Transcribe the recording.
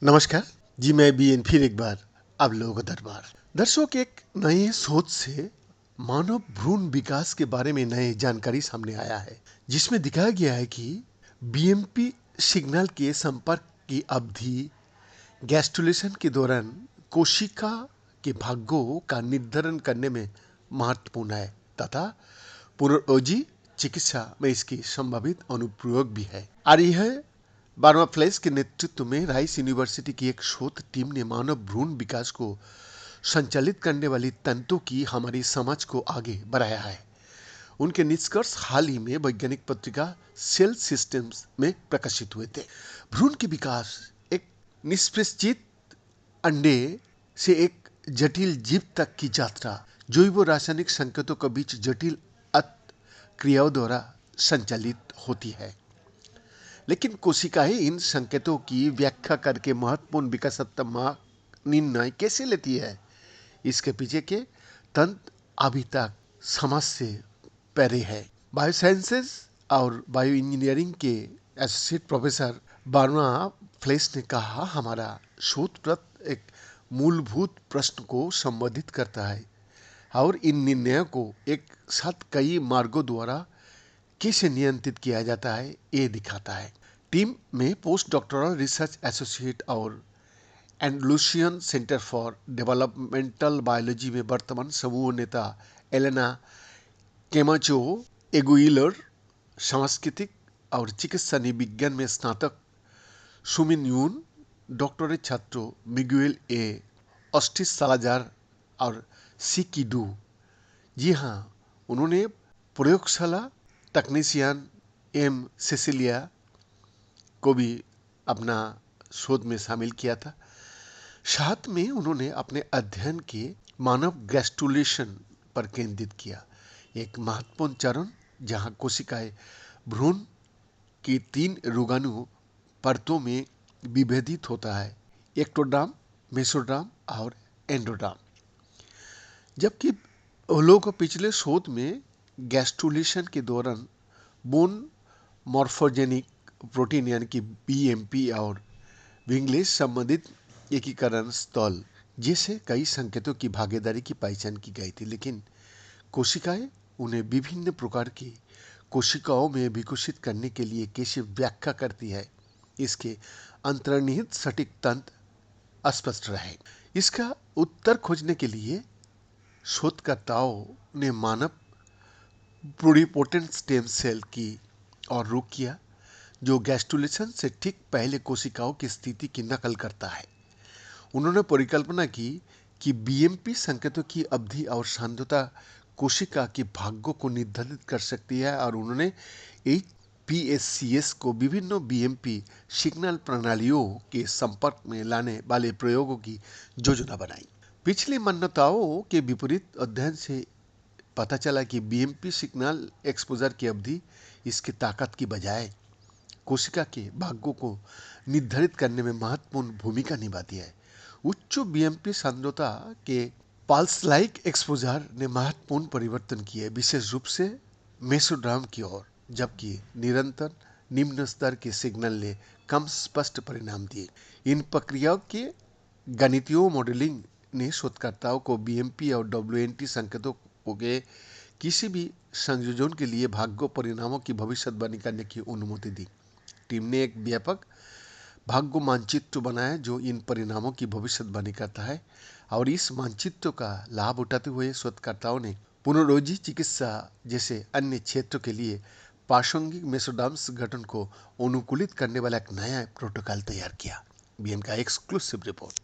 नमस्कार जी। मैं बीएन फिर एक बार आप लोगों का दरबार। दर्शक, एक नए शोध से मानव भ्रूण विकास के बारे में नई जानकारी सामने आया है, जिसमें दिखाया गया है कि बीएमपी सिग्नल के संपर्क की अवधि गैस्ट्रुलेशन के दौरान कोशिका के भाग्यों का निर्धारण करने में महत्वपूर्ण है तथा पुनर्योजी चिकित्सा में इसकी संभावित अनुप्रयोग भी है। और यह बार्मा फ्लेस के नेतृत्व में राइस यूनिवर्सिटी की एक शोध टीम ने मानव भ्रूण विकास को संचालित करने वाली तंतु की हमारी समझ को आगे बढ़ाया है। उनके निष्कर्ष हाल ही में वैज्ञानिक पत्रिका सेल सिस्टम्स में प्रकाशित हुए थे। भ्रूण के विकास एक निष्प्रचित अंडे से एक जटिल जीव तक की यात्रा जैव रासायनिक संकेतों के बीच जटिल क्रियाओं द्वारा संचालित होती है। लेकिन कोशिकाएं इन संकेतों की व्याख्या करके महत्वपूर्ण विकासात्मक निर्णय कैसे लेती है, इसके पीछे के तंत्र अभी तक समझ से परे है। बायोसाइंसेस और बायो इंजीनियरिंग के एसोसिएट प्रोफेसर बार्मा फ्लेस ने कहा, हमारा शोध पत्र एक मूलभूत प्रश्न को संबोधित करता है और इन निर्णयों को एक साथ कई मार्गों द्वारा कैसे नियंत्रित किया जाता है ये दिखाता है। टीम में पोस्ट डॉक्टरल रिसर्च एसोसिएट और एंडलुसियन सेंटर फॉर डेवलपमेंटल बायोलॉजी में वर्तमान समूह नेता एलेना केमाचो एगुइलर, सांस्कृतिक और चिकित्सा विज्ञान में स्नातक सुमिन यून, डॉक्टरेट छात्रों मिगुएल ए ऑस्टिस सालाजार और सिकी डू। जी हाँ, उन्होंने प्रयोगशाला तकनीशियन एम सेसिलिया को भी अपना शोध में शामिल किया था। साथ में उन्होंने अपने अध्ययन के मानव गैस्ट्रुलेशन पर केंद्रित किया, एक महत्वपूर्ण चरण जहां कोशिकाएं भ्रूण की 3 रोगाणु परतों में विभेदित होता है, एक्टोडर्म, मेसोडर्म और एंडोडर्म। जबकि लोग पिछले शोध में गैस्ट्रुलेशन के दौरान बोन मॉर्फोजेनिक प्रोटीन यानी कि बीएमपी और विंगलेज संबंधित एकीकरण स्थल जैसे कई संकेतों की भागीदारी की पहचान की गई थी, लेकिन कोशिकाएं उन्हें विभिन्न प्रकार की कोशिकाओं में विकसित करने के लिए कैसे व्याख्या करती है, इसके अंतर्निहित सटीक तंत्र अस्पष्ट रहे। इसका उत्तर खोजने के लिए शोधकर्ताओं ने मानव प्लुरिपोटेंट स्टेम सेल की और रुख किया, जो गैस्ट्रुलेशन से ठीक पहले कोशिकाओं की स्थिति की नकल करता है। उन्होंने परिकल्पना की कि बीएमपी संकेतों की अवधि और सांद्रता कोशिका के भाग्यों को निर्धारित कर सकती है और उन्होंने पीएससीएस को विभिन्न बीएमपी सिग्नल प्रणालियों के संपर्क में लाने वाले प्रयोगों की योजना बनाई। पिछली मान्यताओं के विपरीत अध्ययन से पता चला कि बीएमपी सिग्नल एक्सपोजर की अवधि इसकी ताकत की बजाय कोशिका के भाग्यों को निर्धारित करने में महत्वपूर्ण भूमिका निभाती है। उच्च बीएमपी सांद्रता के पल्स लाइक एक्सपोजर ने महत्वपूर्ण परिवर्तन किए, विशेष रूप से मेसोडर्म की ओर, जबकि निरंतर निम्न स्तर के सिग्नल ने कम स्पष्ट परिणाम दिए। इन प्रक्रियाओं के गणितीय मॉडलिंग ने शोधकर्ताओं को बीएमपी और डब्ल्यूएनटी संकेतों के किसी भी संयोजन के लिए भाग्य परिणामों की भविष्यवाणी करने की अनुमति दी। टीम ने एक व्यापक भाग्य मानचित्र बनाया जो इन परिणामों की भविष्यवाणी करता है, और इस मानचित्र का लाभ उठाते हुए शोधकर्ताओं ने पुनर्योजी चिकित्सा जैसे अन्य क्षेत्रों के लिए प्रासंगिक मेसोडर्म्स गठन को अनुकूलित करने वाला एक नया प्रोटोकॉल तैयार किया। बीएम का एक्सक्लूसिव रिपोर्ट।